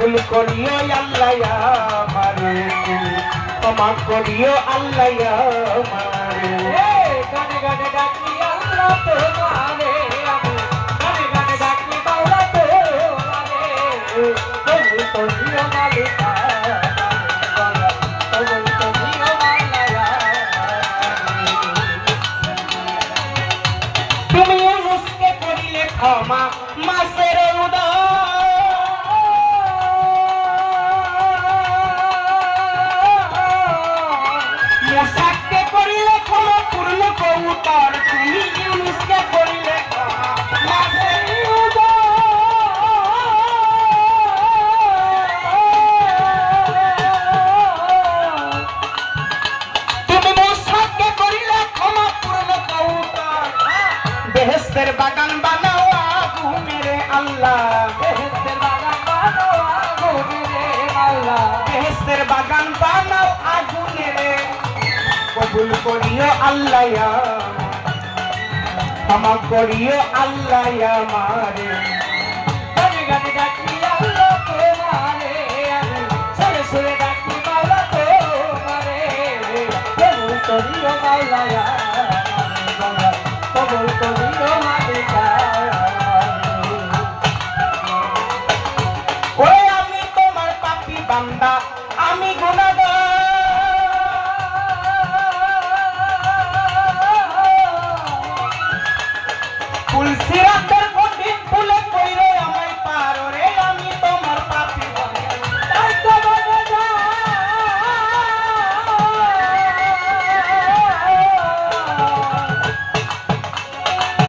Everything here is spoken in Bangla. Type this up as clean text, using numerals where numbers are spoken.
কবুল করিও আল্লাহ আমারে ক্ষমা করিও আল্লাহ আমারে গানে গানে ডাকি আল্লাহ তোমারে আমি গানে গানে ডাকি মাওলা তোমারে কবুল করিও মালিক কবুল করিও মাওলা তুমি ইউনুসকে করিলে ক্ষমা মাসের উদয় মুসাকে করিলে ক্ষমা পূর্ণ কৌতর তুমি ইউনুসকে করিলে ক্ষমা মাসের উদয় তুমি মুসাকে করিলে ক্ষমা পূর্ণ কৌতর বেহেশতের বাগান বানাও আগুনের আল্লাহ বেহেশতের বাগান বানাও আগুনের আল্লাহ বেহেশতের বাগান বানাও আগুনের কবুল করিও আল্লাহ ক্ষমা করিও আল্লাহ আমারে গানে গানে ডাকি আল্লাহ তোমারে আমি সুরে সুরে ডাকি মাওলা তোমারে কবুল করিও মাওলা কবুল করিও